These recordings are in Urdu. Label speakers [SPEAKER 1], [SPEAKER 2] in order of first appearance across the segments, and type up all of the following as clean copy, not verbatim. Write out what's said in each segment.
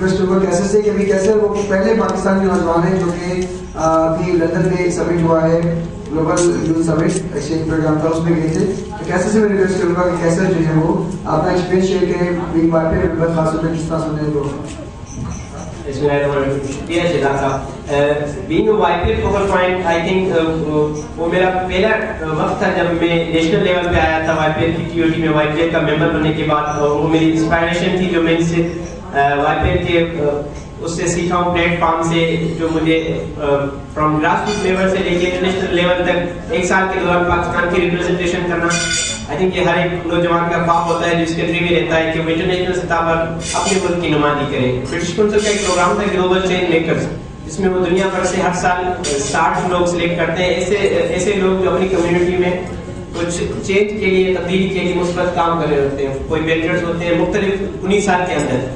[SPEAKER 1] ریکویسٹ ہوگا کیسے سے کہ ابھی کیسے وہ پہلے پاکستانی نوجوان ہیں جو کہ ابھی لندن میں سمٹ ہوا ہے global youth summit exchange program تھا اس میں گئے تھے. تو کیسے سے میں ریکویسٹ کروں گا کہ کیسے جو ہے وہ اپنا ایکسپیرینس شیئر کریں بینگ وائی پی اے ممبر خاص طور پہ جس طرح سنیں تو.
[SPEAKER 2] شکریہ Shahzad sahab. Being a Y P L focal point I think وہ میرا پہلا وقت تھا جب میں نیشنل لیول پہ آیا تھا وائی پی ایل کی ٹی او ٹی میں وائی پی ایل کا ممبر ہونے کے بعد. وہ میری انسپائریشن تھی جو میں اس سے وائی پی ایل کے اس سے سیکھا ہوں پلیٹ فارم سے, جو مجھے فرام گراس روٹ لیول سے لے کے انٹرنیشنل لیول تک ایک سال کے دوران پاکستان کی ریپرزنٹیشن کرنا. آئی تھنک یہ ہر ایک نوجوان کا خواب ہوتا ہے جس کے ڈریم میں رہتا ہے کہ وہ انٹرنیشنل سطح پر اپنے ملک کی نمائندگی کرے. برٹش کونسل کا ایک پروگرام تھا گلوبل چینج میکرز, جس میں وہ دنیا بھر سے ہر سال 60 لوگ سلیکٹ کرتے ہیں, ایسے لوگ جو اپنی کمیونٹی میں کچھ چینج کے لیے, تبدیلی کے لیے مثبت کام کر رہے ہوتے ہیں. کوئی ویٹرنز ہوتے ہیں مختلف 19 سال کے اندر.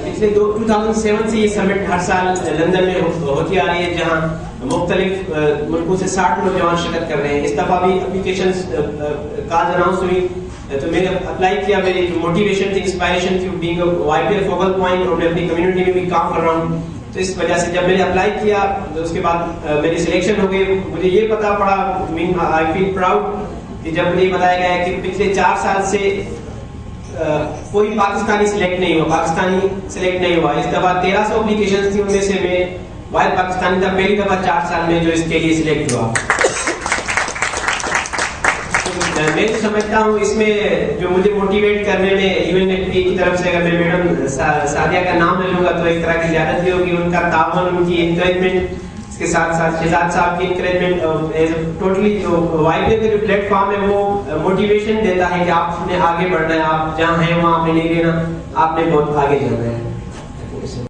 [SPEAKER 2] پچھلے 2007 سے یہ سمٹ ہر سال لندن میں ہوتی آ رہی ہے, جہاں مختلف ملکوں سے 60 نوجوان شرکت کر رہے ہیں. اس دفعہ بھی اپلیکیشنز کال اناؤنس ہوئی تو میں نے اپلائی کیا. میری موٹیویشن تھی, انسپائریشن تھی being Y P L focal point, اور میں اپنی کمیونٹی میں بھی کام کر رہا ہوں. تو اس وجہ سے جب میں نے اپلائی کیا تو اس کے بعد میری سلیکشن ہو گئی. مجھے یہ پتا پڑا, آئی فیل پراؤڈ کہ جب مجھے یہ بتایا گیا کہ پچھلے 4 سال سے کوئی پاکستانی سلیکٹ نہیں ہوا, پاکستانی سلیکٹ نہیں ہوا. اس دفعہ 1300 اپلیکیشن تھی, ان میں سے میں واحد پاکستانی تھا پہلی دفعہ 4 سال میں جو اس کے لیے سلیکٹ ہوا. میں سمجھتا ہوں اس میں جو مجھے موٹیویٹ کرنے میں UNFPA کی طرف سے, اگر میں میڈم سعدیہ کا نام لے لوں گا تو ایک طرح کی زیادتی ہوگی. ان کا تعاون, ان کی انکریجمنٹ, اس کے ساتھ ساتھ شہزاد صاحب کی انکریجمنٹ, ٹوٹلی جو وائی پی ایل کا جو پلیٹ فارم ہے وہ موٹیویشن دیتا ہے کہ آپ نے آگے بڑھنا ہے, آپ جہاں ہیں وہاں آپ نے نہیں رہنا, آپ نے بہت آگے جانا ہے.